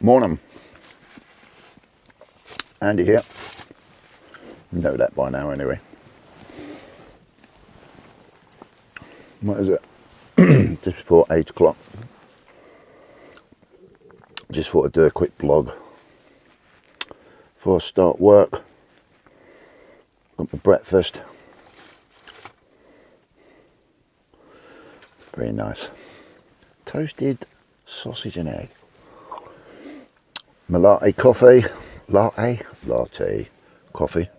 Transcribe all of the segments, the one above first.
Morning. Andy here. You know that by now anyway. What is it? Just before 8 o'clock. Just thought I'd do a quick vlog before I start work. Got my breakfast. Very nice. Toasted sausage and egg. My latte coffee. Latte coffee.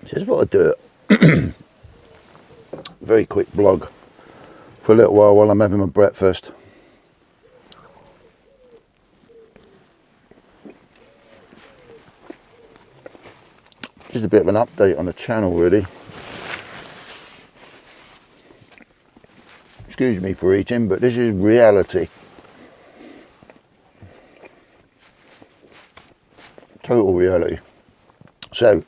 Just thought I'd do it. Very quick vlog for a little while I'm having my breakfast. Just a bit of an update on the channel really. Excuse me for eating, but this is reality. Total reality. So,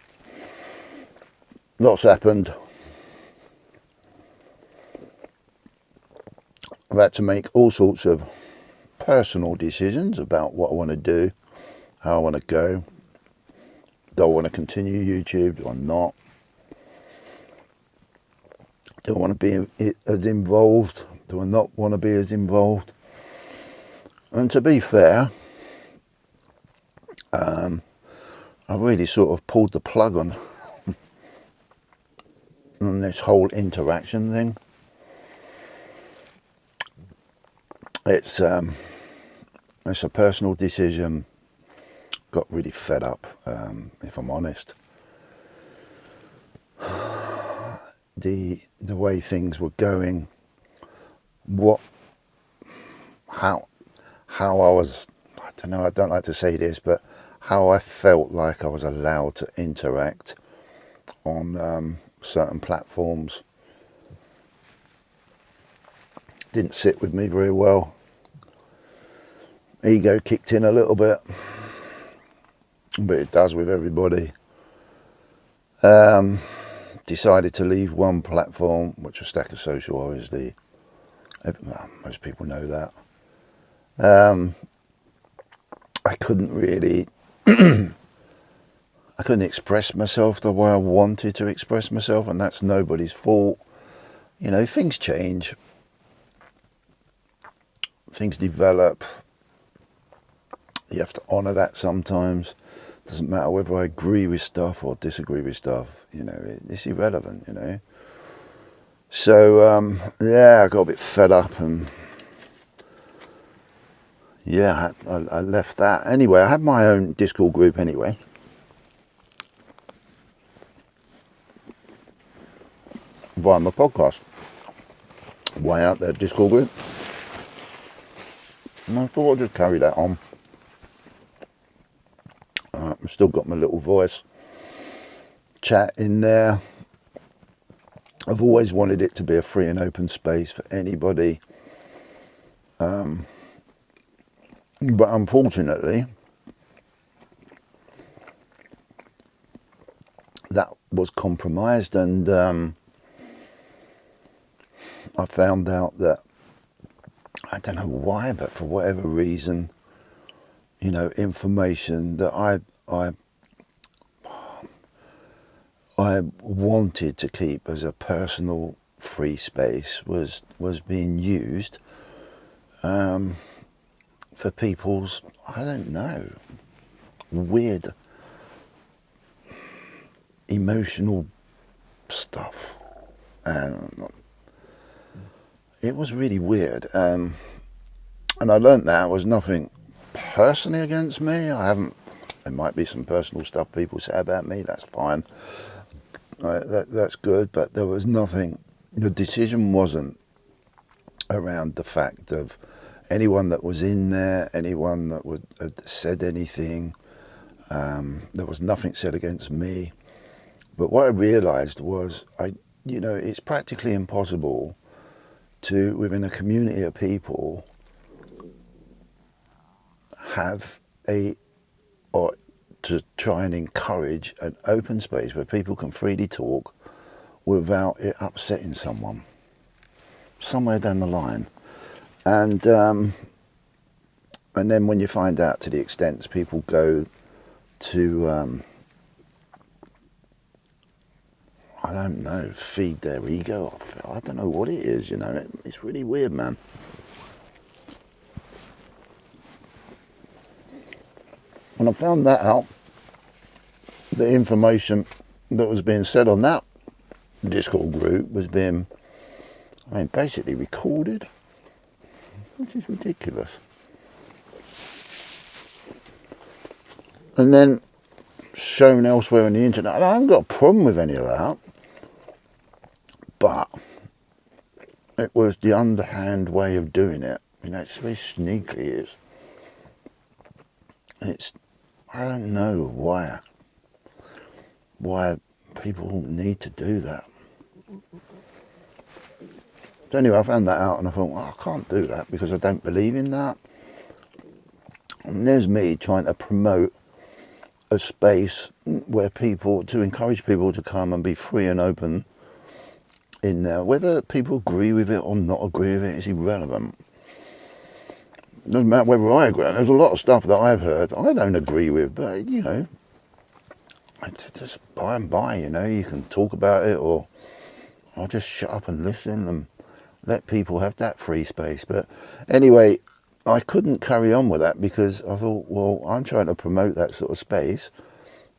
lots happened. I've had to make all sorts of personal decisions about what I want to do, how I want to go. Do I want to continue YouTube? Do I not? Do I want to be as involved? Do I not want to be as involved? And to be fair, I really sort of pulled the plug on this whole interaction thing. It's a personal decision. Got really fed up, if I'm honest. The way things were going, how I was, I don't know, I don't like to say this, but how I felt like I was allowed to interact on certain platforms didn't sit with me very well. Ego kicked in a little bit, but it does with everybody. Decided to leave one platform, which was Stacker Social, obviously. Well, most people know that. I couldn't really I couldn't express myself the way I wanted to express myself, and that's nobody's fault. You know, things change, things develop. You have to honour that sometimes. Doesn't matter whether I agree with stuff or disagree with stuff, you know, it's irrelevant, you know. So, yeah, I got a bit fed up and, yeah, I left that. Anyway, I had my own Discord group anyway. Via my podcast. Way out there, Discord group. And I thought I'd just carry that on. I've still got my little voice chat in there. I've always wanted it to be a free and open space for anybody. But unfortunately, that was compromised, and I found out that, I don't know why, but for whatever reason, you know, information that I wanted to keep as a personal free space was being used for people's, I don't know, weird emotional stuff. It was really weird, and I learnt that it was nothing personally against me. There might be some personal stuff people say about me, that's fine. That's good, but there was nothing, the decision wasn't around the fact of anyone that was in there, anyone that had said anything. There was nothing said against me. But what I realised was, you know, it's practically impossible to, within a community of people, have or to try and encourage an open space where people can freely talk without it upsetting someone somewhere down the line. And And then when you find out to the extent people go to, I don't know, feed their ego. I don't know what it is, you know. It's really weird, man. When I found that out, the information that was being said on that Discord group was being, basically recorded, which is ridiculous. And then shown elsewhere on the internet. And I haven't got a problem with any of that, but it was the underhand way of doing it. You know, it's very sneaky. It's I don't know why people need to do that. So anyway, I found that out and I thought, I can't do that because I don't believe in that. And there's me trying to promote a space where to encourage people to come and be free and open in there. Whether people agree with it or not agree with it is irrelevant. It doesn't matter whether I agree. There's a lot of stuff that I've heard I don't agree with, but you know, just by and by, you know, you can talk about it, or I'll just shut up and listen and let people have that free space. But anyway, I couldn't carry on with that because I thought, well, I'm trying to promote that sort of space,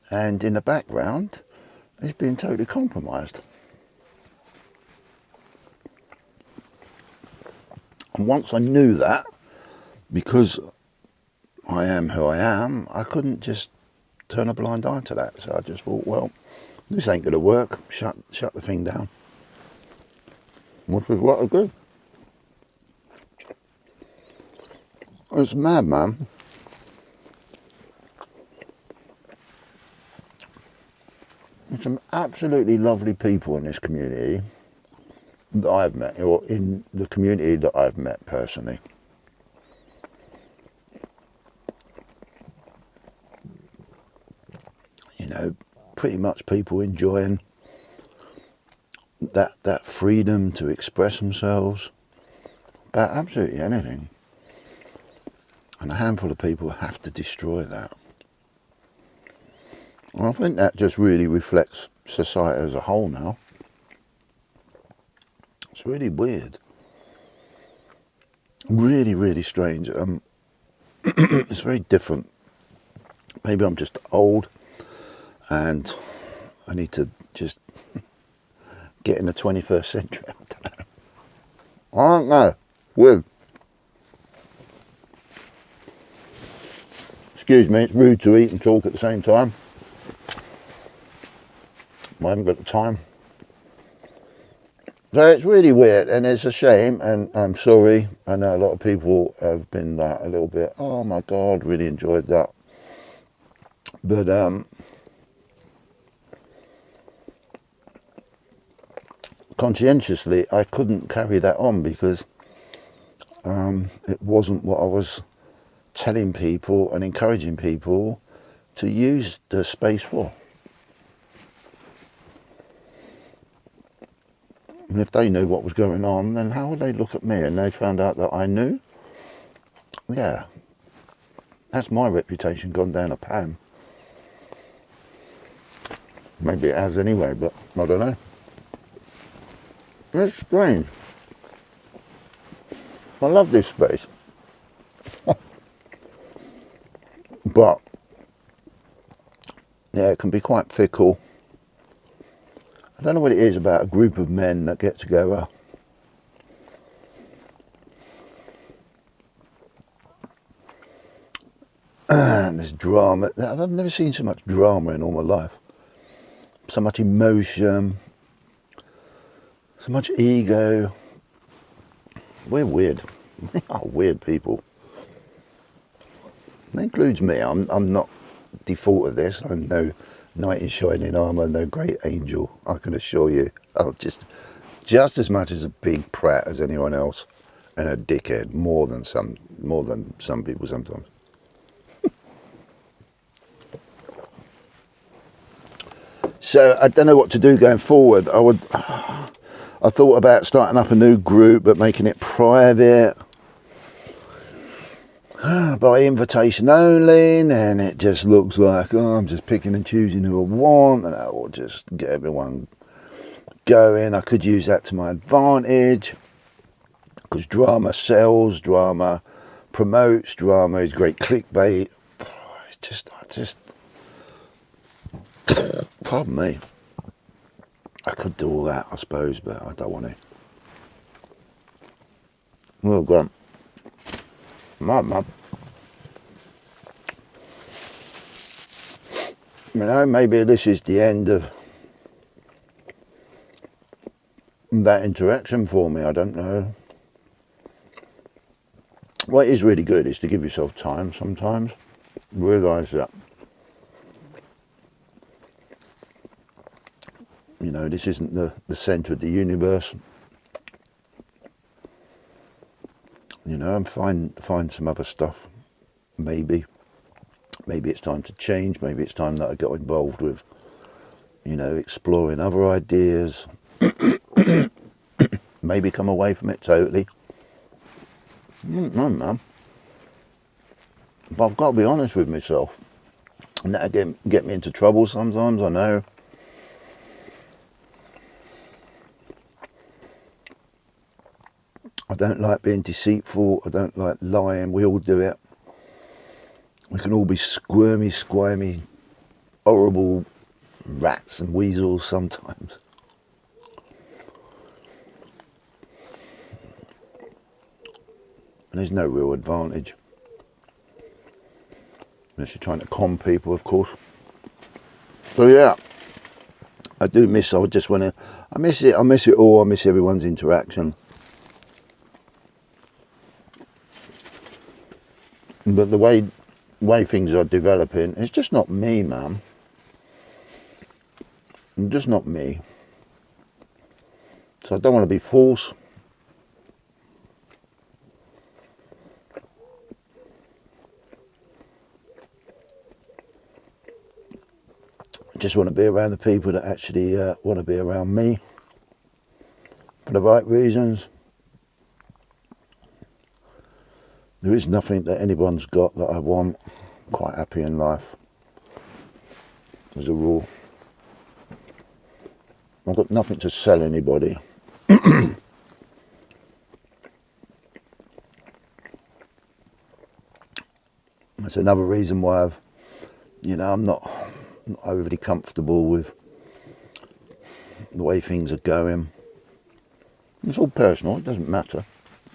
and in the background, it's being totally compromised. And once I knew that, because I am who I am, I couldn't just turn a blind eye to that. So I just thought, well, this ain't going to work. Shut the thing down. Which is what I did. It's mad, man. There's some absolutely lovely people in this community that I've met, or in the community that I've met personally. You know, pretty much people enjoying that freedom to express themselves about absolutely anything. And a handful of people have to destroy that. And I think that just really reflects society as a whole now. It's really weird. Really, really strange. It's very different. Maybe I'm just old and I need to just get in the 21st century. I don't know. Weird. Excuse me, it's rude to eat and talk at the same time. I haven't got the time. So it's really weird, and it's a shame, and I'm sorry. I know a lot of people have been like a little bit, oh my God, really enjoyed that. But conscientiously, I couldn't carry that on because it wasn't what I was telling people and encouraging people to use the space for. And if they knew what was going on, then how would they look at me and they found out that I knew? Yeah, that's my reputation gone down a pan. Maybe it has anyway, but I don't know. It's strange. I love this space. But, yeah, it can be quite fickle. I don't know what it is about a group of men that get together and there's drama. I've never seen so much drama in all my life. So much emotion, so much ego. We're weird. We are weird people. That includes me. I'm not default of this. I'm no knight in shining armour, no great angel, I can assure you. I'm just as much as a big prat as anyone else, and a dickhead more than some people sometimes. So I don't know what to do going forward. I thought about starting up a new group, but making it private. by invitation only, and then it just looks like, oh, I'm just picking and choosing who I want, and I will just get everyone going. I could use that to my advantage, because drama sells, drama promotes, drama is great clickbait. I just, pardon me. I could do all that, I suppose, but I don't want to. Well, Grant, mum. You know, maybe this is the end of that interaction for me. I don't know. What is really good is to give yourself time sometimes. Realise that, you know, this isn't the centre of the universe. You know, and find some other stuff. Maybe it's time to change. Maybe it's time that I got involved with, you know, exploring other ideas. Maybe come away from it totally. No, man. But I've got to be honest with myself. And that get me into trouble sometimes, I know. I don't like being deceitful. I don't like lying. We all do it. We can all be squirmy, horrible rats and weasels sometimes. And there's no real advantage. Unless you're trying to con people, of course. So yeah, I do miss, I just want to, I miss it all, I miss everyone's interaction. But the way things are developing, it's just not me, man. It's just not me. So I don't want to be false. I just want to be around the people that actually want to be around me for the right reasons. There is nothing that anyone's got that I want. I'm quite happy in life, as a rule. I've got nothing to sell anybody. That's another reason why I'm not overly comfortable with the way things are going. It's all personal, it doesn't matter.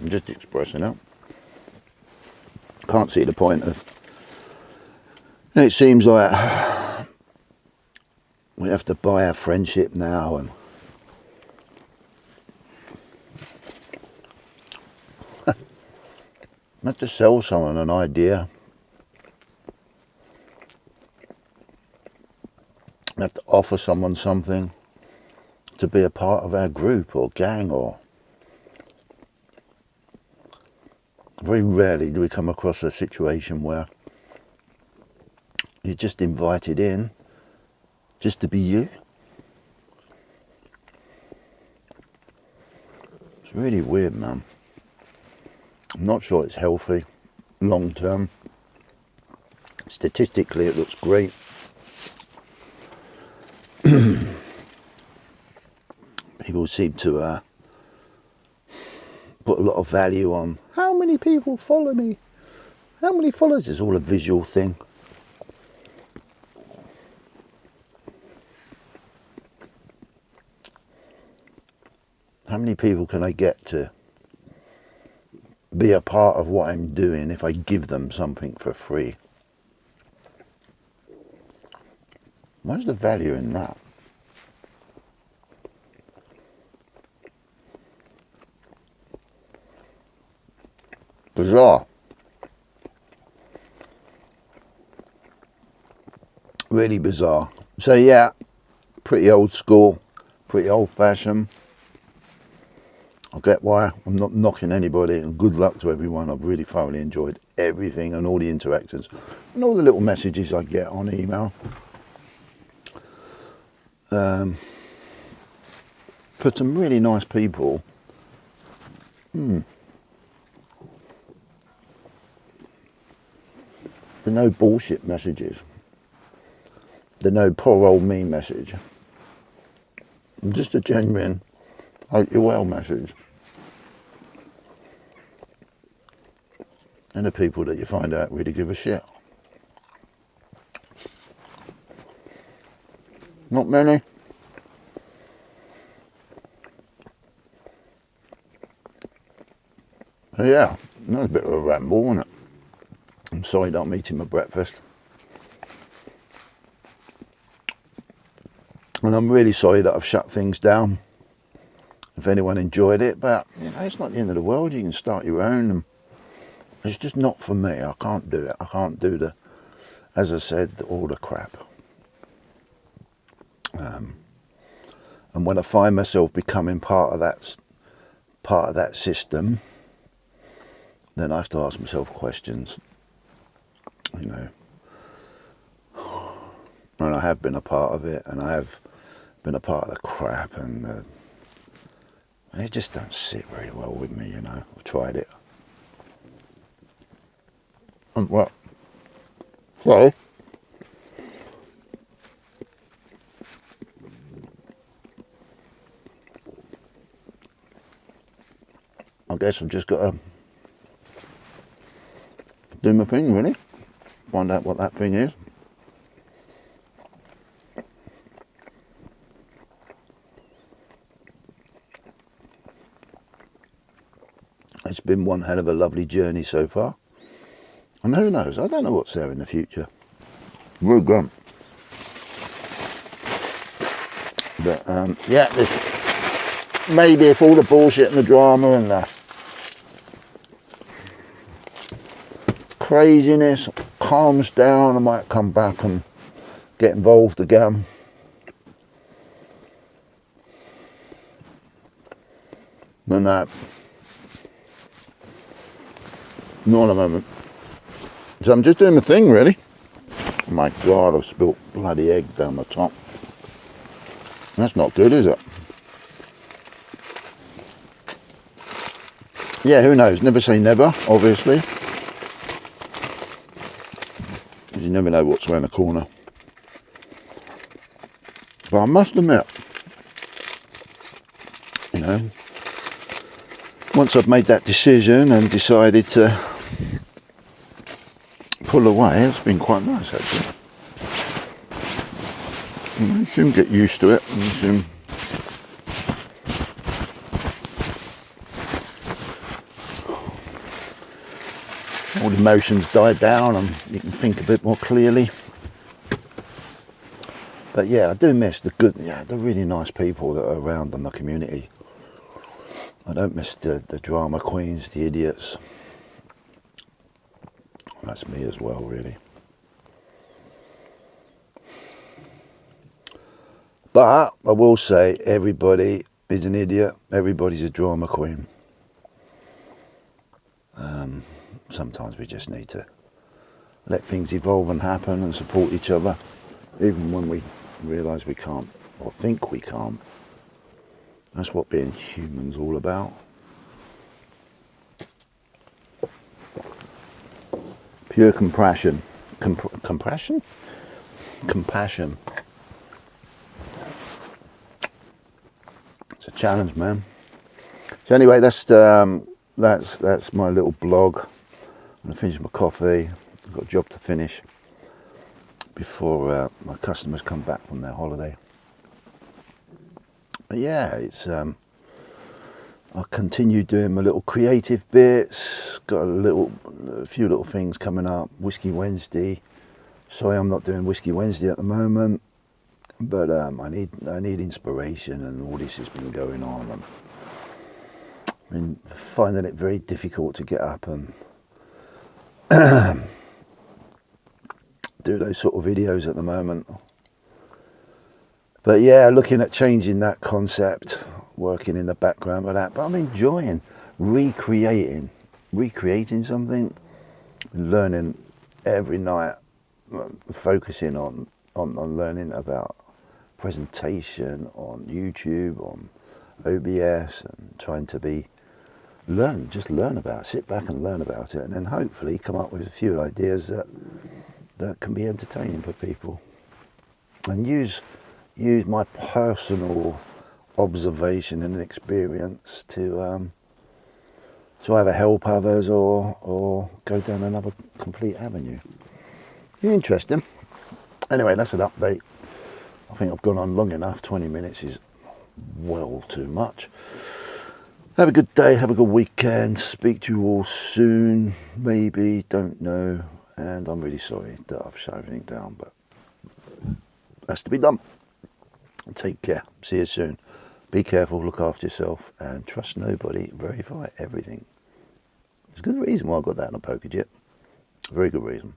I'm just expressing it. Can't see the point of, it seems like we have to buy our friendship now, and I have to sell someone an idea. I have to offer someone something to be a part of our group or gang, or very rarely do we come across a situation where you're just invited in just to be you. It's really weird, man. I'm not sure it's healthy long term. Statistically, it looks great. People seem to put a lot of value on how many people follow me, how many followers. It's all a visual thing. How many people can I get to be a part of what I'm doing if I give them something for free? Where's the value in that? Bizarre. Really bizarre. So yeah, pretty old school, pretty old fashioned. I get why. I'm not knocking anybody, and good luck to everyone. I've really thoroughly enjoyed everything and all the interactions and all the little messages I get on email. For some really nice people. There's no bullshit messages. There's no poor old me message. Just a genuine hope you're well message. And the people that you find out really give a shit. Not many. So yeah, that was a bit of a ramble, wasn't it? I'm sorry that I'm eating my breakfast. And I'm really sorry that I've shut things down. If anyone enjoyed it, but you know, it's not the end of the world. You can start your own. And it's just not for me. I can't do it. I can't do the, as I said, all the crap. And when I find myself becoming part of that system, then I have to ask myself questions. You know, and I have been a part of it, and I have been a part of the crap, and it just don't sit very well with me. You know, I've tried it. And what? So. I guess I've just got to do my thing, really. Find out what that thing is. It's been one hell of a lovely journey so far. And who knows, I don't know what's there in the future. We're gone. But yeah, maybe if all the bullshit and the drama and the craziness calms down, I might come back and get involved again. But no, not at the moment. So I'm just doing the thing, really. Oh my God, I've spilt bloody egg down the top. That's not good, is it? Yeah, who knows? Never say never, obviously. You never know what's around the corner. But I must admit, you know, once I've made that decision and decided to pull away, it's been quite nice, actually. You soon get used to it, and you soon all the emotions die down and you can think a bit more clearly. But yeah, I do miss the really nice people that are around in the community. I don't miss the drama queens, the idiots. That's me as well, really. But I will say, everybody is an idiot. Everybody's a drama queen. Sometimes we just need to let things evolve and happen and support each other, even when we realise we can't, or think we can't. That's what being human's all about. Pure compassion. Compassion? Compassion. It's a challenge, man. So anyway, that's my little blog. I'm gonna finish my coffee. I've got a job to finish before my customers come back from their holiday. But yeah, it's I'll continue doing my little creative bits. Got a few little things coming up. Whisky Wednesday. Sorry, I'm not doing Whisky Wednesday at the moment, but I need inspiration, and all this has been going on. I've been finding it very difficult to get up and do those sort of videos at the moment. But yeah, looking at changing that concept, working in the background with that. But I'm enjoying recreating something, learning every night, focusing on learning about presentation on YouTube, on OBS, and trying to learn about it, sit back and learn about it, and then hopefully come up with a few ideas that that can be entertaining for people, and use my personal observation and experience to either help others or go down another complete avenue. Interesting. Anyway, that's an update. I think I've gone on long enough. 20 minutes is well too much. Have a good day, have a good weekend. Speak to you all soon, maybe, don't know. And I'm really sorry that I've shut everything down, but that's to be done. Take care. See you soon. Be careful, look after yourself, and trust nobody. Verify everything. There's a good reason why I got that in a poker chip. Very good reason.